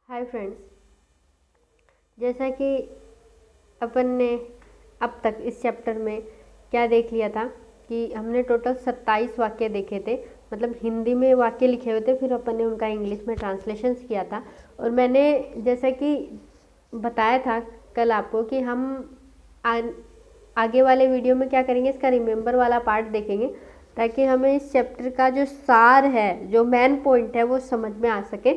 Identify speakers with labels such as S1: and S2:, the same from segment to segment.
S1: Hi friends, जैसा कि अपन ने अब तक इस चैप्टर में क्या देख लिया था कि हमने टोटल 27 वाक्य देखे थे। मतलब हिंदी में वाक्य लिखे हुए थे, फिर अपन ने उनका इंग्लिश में ट्रांसलेशंस किया था। और मैंने जैसा कि बताया था कल आपको कि हम आगे वाले वीडियो में क्या करेंगे, इसका रिमेंबर वाला पार्ट देखेंगे ताकि हमें इस चैप्टर का जो सार है, जो मेन पॉइंट है, वो समझ में आ सके।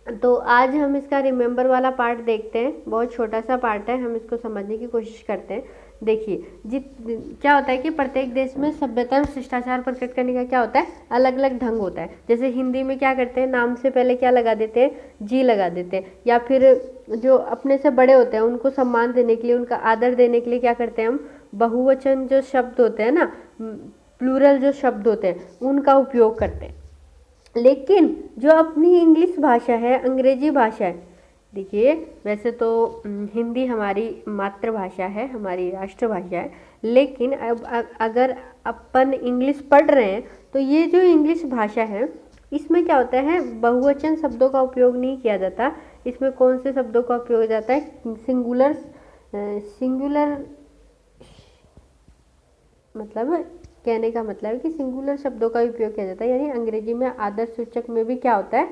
S1: तो आज हम इसका रिमेंबर वाला पार्ट देखते हैं। बहुत छोटा सा पार्ट है, हम इसको समझने की कोशिश करते हैं। देखिए क्या होता है कि प्रत्येक देश में सभ्यता और शिष्टाचार प्रकट करने का क्या होता है, अलग अलग ढंग होता है। जैसे हिंदी में क्या करते हैं, नाम से पहले क्या लगा देते हैं, जी लगा देते हैं। या फिर जो अपने से बड़े होते हैं उनको सम्मान देने के लिए, उनका आदर देने के लिए क्या करते हैं, हम बहुवचन जो शब्द होते हैं ना, प्लूरल जो शब्द होते हैं, उनका उपयोग करते हैं। लेकिन जो अपनी इंग्लिश भाषा है, अंग्रेजी भाषा है, देखिए वैसे तो हिंदी हमारी मातृभाषा है, हमारी राष्ट्रभाषा है, लेकिन अब अगर अपन इंग्लिश पढ़ रहे हैं तो ये जो इंग्लिश भाषा है इसमें क्या होता है, बहुवचन शब्दों का उपयोग नहीं किया जाता। इसमें कौन से शब्दों का उपयोग जाता है, सिंगुलर मतलब कहने का मतलब है कि सिंगुलर शब्दों का उपयोग किया जाता है। यानी अंग्रेजी में आदर सूचक में भी क्या होता है,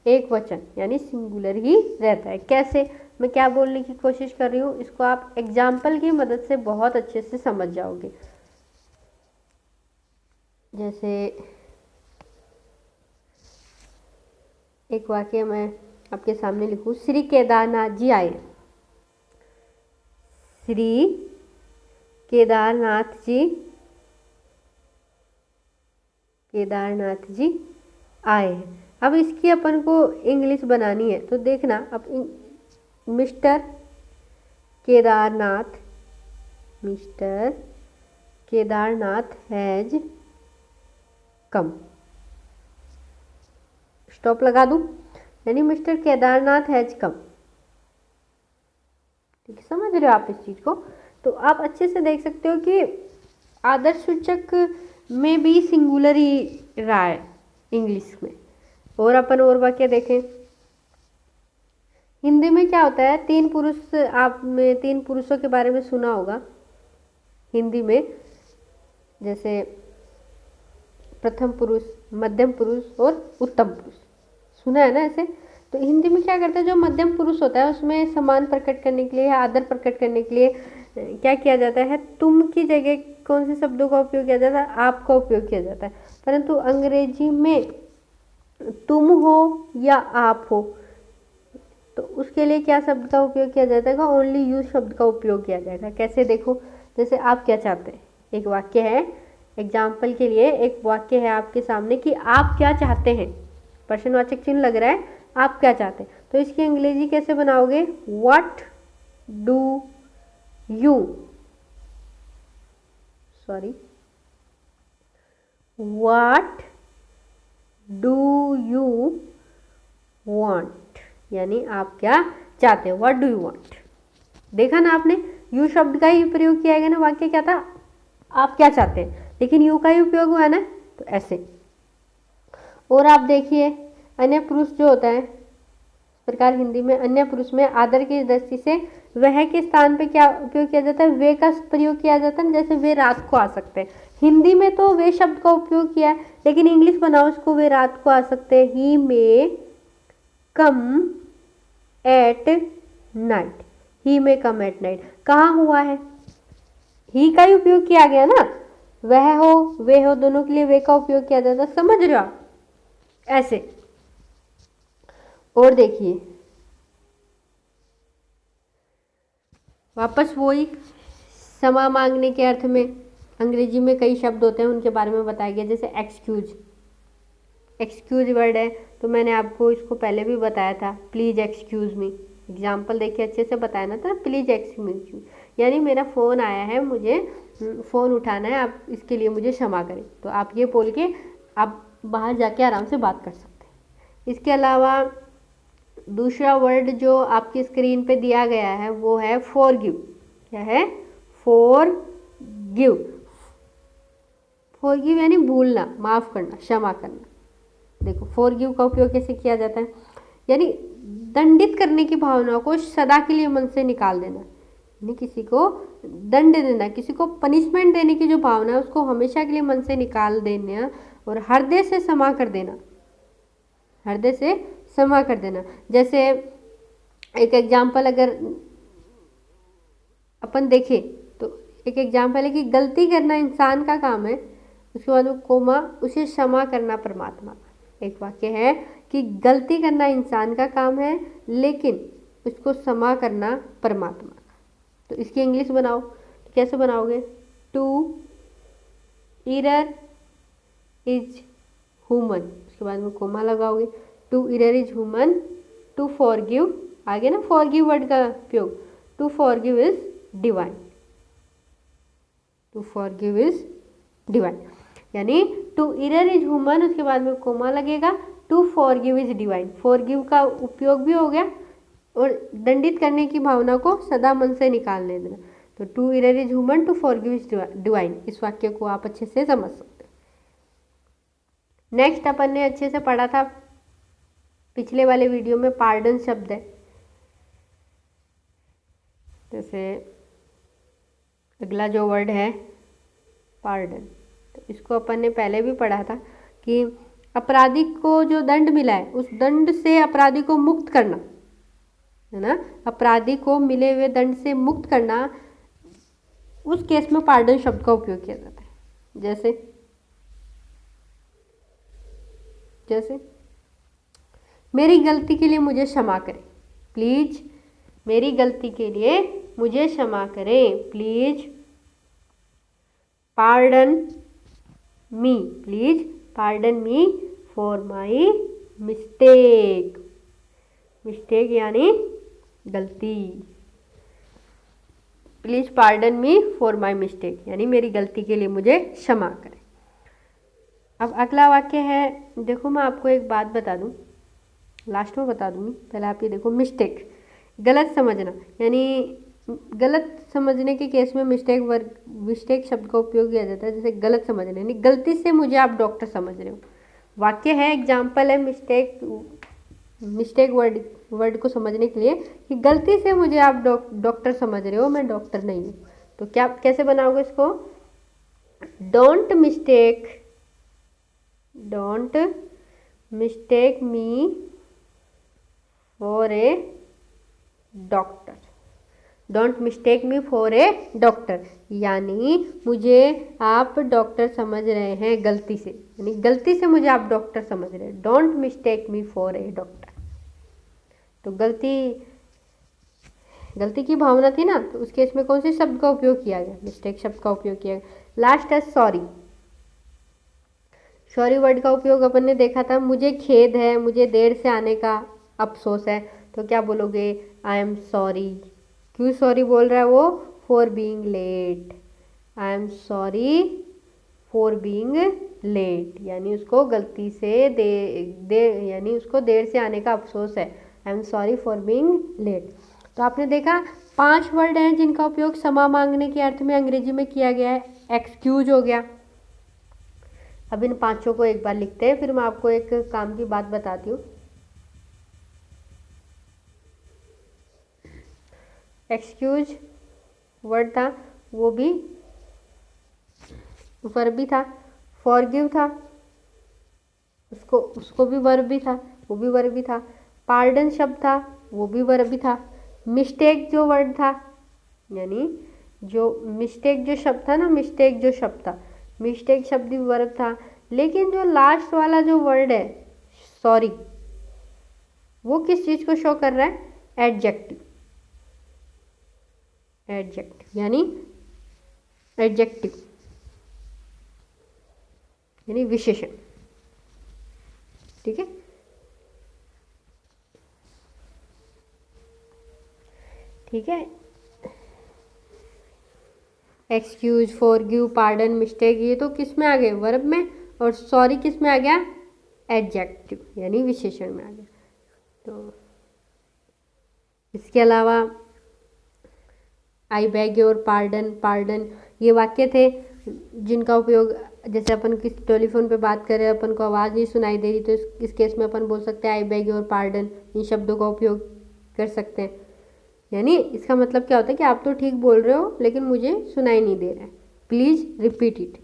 S1: एक वचन यानी सिंगुलर ही रहता है। कैसे, मैं क्या बोलने की कोशिश कर रही हूँ, इसको आप एग्जाम्पल की मदद से बहुत अच्छे से समझ जाओगे। जैसे एक वाक्य मैं आपके सामने लिखूँ, श्री केदारनाथ जी आए। श्री केदारनाथ जी आए हैं। अब इसकी अपन को इंग्लिश बनानी है तो देखना, अब mister Kedarnath has come. Stop लगा दूं, यानी मिस्टर केदारनाथ हैज कम। ठीक है, समझ रहे हो आप इस चीज को? तो आप अच्छे से देख सकते हो कि आदर सूचक में भी सिंगुलर ही रहा है इंग्लिश में। और अपन और वाक्य देखें, हिंदी में क्या होता है, तीन पुरुष, आपने तीन पुरुषों के बारे में सुना होगा हिंदी में, जैसे प्रथम पुरुष, मध्यम पुरुष और उत्तम पुरुष, सुना है ना ऐसे। तो हिंदी में क्या करते हैं, जो मध्यम पुरुष होता है उसमें सम्मान प्रकट करने के लिए, आदर प्रकट करने के लिए क्या किया जाता है, तुम की जगह कौन से शब्दों का उपयोग किया जाता है, आप का उपयोग किया जाता है। परंतु अंग्रेजी में तुम हो या आप हो तो उसके लिए क्या शब्द का उपयोग किया जाता है, ओनली यू शब्द का उपयोग किया जाएगा। कैसे, देखो, जैसे आप क्या चाहते हैं, एक वाक्य है, एग्जाम्पल के लिए एक वाक्य है आपके सामने कि आप क्या चाहते हैं, प्रश्नवाचक चिन्ह लग रहा है, आप क्या चाहते हैं, तो इसकी अंग्रेजी कैसे बनाओगे, what do you, what do you want, यानी आप क्या चाहते हो, व्हाट डू यू वांट। देखा ना आपने, यू शब्द का ही प्रयोग किया गया ना, वाक्य क्या था, आप क्या चाहते हैं, लेकिन यू का ही उपयोग हुआ ना, तो ऐसे। और आप देखिए अन्य पुरुष जो होता है, इस प्रकार हिंदी में अन्य पुरुष में आदर की दृष्टि से वह के स्थान पे क्या उपयोग किया जाता है, वे का प्रयोग किया जाता है। जैसे वे रात को आ सकते हैं, हिंदी में तो वे शब्द का उपयोग किया है, लेकिन इंग्लिश बनाओ इसको, वे रात को आ सकते हैं, he may come at night, he may come at night. कहाँ हुआ है, ही का ही उपयोग किया गया ना, वह हो वे हो दोनों के लिए वे का उपयोग किया जाता है। समझ रहे हो आप, ऐसे। और देखिए वापस वही क्षमा मांगने के अर्थ में अंग्रेजी में कई शब्द होते हैं, उनके बारे में बताया गया। जैसे एक्सक्यूज वर्ड है, तो मैंने आपको इसको पहले भी बताया था, प्लीज एक्सक्यूज मी। एग्जाम्पल देखिए अच्छे से बताया ना था, प्लीज एक्सक्यूज मी, यानी मेरा फ़ोन आया है, मुझे फ़ोन उठाना है, आप इसके लिए मुझे क्षमा करें। तो आप ये बोल के आप बाहर जाके आराम से बात कर सकते हैं। इसके अलावा दूसरा वर्ड जो आपकी स्क्रीन पे दिया गया है वो है फॉरगिव। क्या है, फॉरगिव। फॉरगिव यानी भूलना, माफ़ करना, क्षमा करना। देखो फॉरगिव का उपयोग कैसे किया जाता है, यानी दंडित करने की भावना को सदा के लिए मन से निकाल देना, यानी किसी को दंड देना, किसी को पनिशमेंट देने की जो भावना है उसको हमेशा के लिए मन से निकाल देना और हृदय से क्षमा कर देना, हृदय से क्षमा कर देना। जैसे एक एग्जाम्पल अगर अपन देखें तो एक एग्जाम्पल है कि गलती करना इंसान का काम है, उसके बाद में कोमा, उसे क्षमा करना परमात्मा का। एक वाक्य है कि गलती करना इंसान का काम है लेकिन उसको क्षमा करना परमात्मा का। तो इसकी इंग्लिश बनाओ, तो कैसे बनाओगे? टू इरर इज ह्यूमन, उसके बाद में कोमा लगाओगे। To err is human, to forgive, आगे ना फॉरगिव वर्ड का उपयोग, to forgive is divine, to forgive is divine, यानी टू इरर इज ह्यूमन, उसके बाद में कोमा लगेगा, to forgive is divine. Forgive का उपयोग भी हो गया और दंडित करने की भावना को सदा मन से निकालने देना। तो to err is human, to forgive is divine, इस वाक्य को आप अच्छे से समझ सकते हैं। नेक्स्ट अपन ने अच्छे से पढ़ा था पिछले वाले वीडियो में, पार्डन शब्द है। जैसे अगला जो वर्ड है पार्डन, तो इसको अपन ने पहले भी पढ़ा था कि अपराधी को जो दंड मिला है उस दंड से अपराधी को मुक्त करना, है ना, अपराधी को मिले हुए दंड से मुक्त करना, उस केस में पार्डन शब्द का उपयोग किया जाता है। जैसे जैसे मेरी गलती के लिए मुझे क्षमा करें, प्लीज, मेरी गलती के लिए मुझे क्षमा करें, please pardon me, please pardon me for my mistake, mistake यानी गलती, please pardon me for my mistake यानी मेरी गलती के लिए मुझे क्षमा करें। अब अगला वाक्य है, देखो मैं आपको एक बात बता दूं, लास्ट में बता दूंगी, पहले आप ये देखो, मिस्टेक, गलत समझना, यानी गलत समझने के केस में मिस्टेक शब्द का उपयोग किया जाता है। जैसे गलत समझना यानी गलती से मुझे आप डॉक्टर समझ रहे हो, वाक्य है, एग्जाम्पल है मिस्टेक वर्ड को समझने के लिए कि गलती से मुझे आप डॉक्टर समझ रहे हो, मैं डॉक्टर नहीं हूँ। तो क्या कैसे बनाओगे इसको? Don't mistake me for a doctor, don't mistake me for a doctor, यानी मुझे आप डॉक्टर समझ रहे हैं गलती से, यानी गलती से मुझे आप डॉक्टर समझ रहे हैं, don't mistake me for a doctor. तो गलती की भावना थी ना, तो उस केस में कौन से शब्द का उपयोग किया गया? मिस्टेक शब्द का उपयोग किया गया। लास्ट है सॉरी, सॉरी वर्ड का उपयोग अपन ने देखा था, मुझे खेद है, मुझे देर से आने का अफसोस है, तो क्या बोलोगे? I am sorry. क्यों सॉरी बोल रहा है वो? For being late, I am sorry for being late, यानी उसको गलती से यानी उसको देर से आने का अफसोस है, I am sorry for being late. तो आपने देखा 5 वर्ड हैं जिनका उपयोग क्षमा मांगने के अर्थ में अंग्रेजी में किया गया है। एक्सक्यूज हो गया। अब इन 5 को एक बार लिखते हैं, फिर मैं आपको एक काम की बात बताती हूँ। एक्सक्यूज वर्ड था, वो भी वर्ब भी था। फॉरगिव था, उसको भी वर्ब भी था, वो भी वर्ब भी था। पार्डन शब्द था, वो भी वर्ब भी था। मिस्टेक जो वर्ड था, यानी जो मिस्टेक जो शब्द था ना, मिस्टेक जो शब्द था, मिस्टेक शब्द भी वर्ब था। लेकिन जो लास्ट वाला जो वर्ड है सॉरी, वो किस चीज़ को शो कर रहा है? एडजेक्टिव, एडजेक्टिव यानी एडजेक्टिव यानी विशेषण। ठीक है, ठीक है। एक्सक्यूज, फॉरगिव, पार्डन, मिस्टेक, ये तो किस में आ गए? वर्ब में। और सॉरी किस में आ गया? एडजेक्टिव यानी विशेषण में आ गया। तो इसके अलावा आई बैग योर पार्डन, पार्डन, ये वाक्य थे जिनका उपयोग जैसे अपन किस टेलीफोन पे बात कर रहे हैं, अपन को आवाज़ नहीं सुनाई दे रही, तो इस केस में अपन बोल सकते हैं आई बेग योर पार्डन, इन शब्दों का उपयोग कर सकते हैं। यानी इसका मतलब क्या होता है कि आप तो ठीक बोल रहे हो लेकिन मुझे सुनाई नहीं दे रहा है, please repeat it,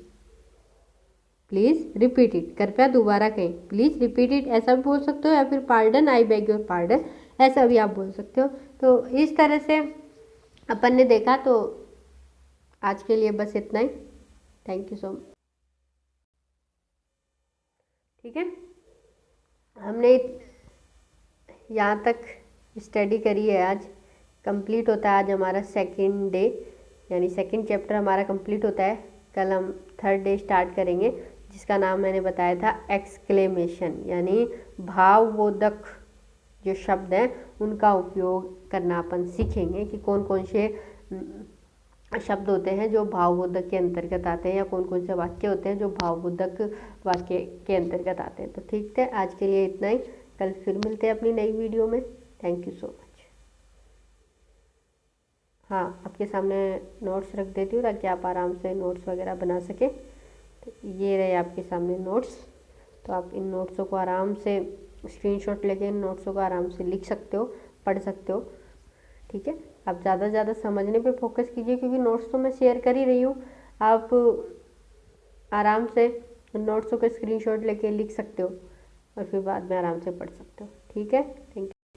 S1: please repeat it, कृपया दोबारा कहें, प्लीज़ रिपीट इट, ऐसा भी बोल सकते हो, या फिर pardon, I beg your pardon, ऐसा भी आप बोल सकते हो। तो इस तरह से अपन ने देखा। तो आज के लिए बस इतना ही। Thank you so much. ठीक है, हमने यहाँ तक स्टडी करी है। आज कंप्लीट होता है, आज हमारा सेकंड डे, यानी सेकंड चैप्टर हमारा कंप्लीट होता है। कल हम थर्ड डे स्टार्ट करेंगे, जिसका नाम मैंने बताया था एक्सक्लेमेशन, यानी भावबोधक जो शब्द हैं उनका उपयोग करना अपन सीखेंगे कि कौन कौन से शब्द होते हैं जो भावबोधक के अंतर्गत आते हैं, या कौन कौन से वाक्य होते हैं जो भावबोधक वाक्य के अंतर्गत आते हैं। तो ठीक है, आज के लिए इतना ही। कल फिर मिलते हैं अपनी नई वीडियो में। Thank you so much. हाँ, आपके सामने नोट्स रख देती हूँ ताकि आप आराम से नोट्स वगैरह बना सकें। तो ये रहे आपके सामने नोट्स। तो आप इन नोट्सों को आराम से स्क्रीनशॉट लेके इन नोट्सों को आराम से लिख सकते हो, पढ़ सकते हो। ठीक है, आप ज़्यादा से ज़्यादा समझने पे फोकस कीजिए, क्योंकि नोट्स तो मैं शेयर कर ही रही हूँ। आप आराम से नोट्सों के स्क्रीनशॉट लेके लिख सकते हो और फिर बाद में आराम से पढ़ सकते हो। ठीक है, थैंक यू।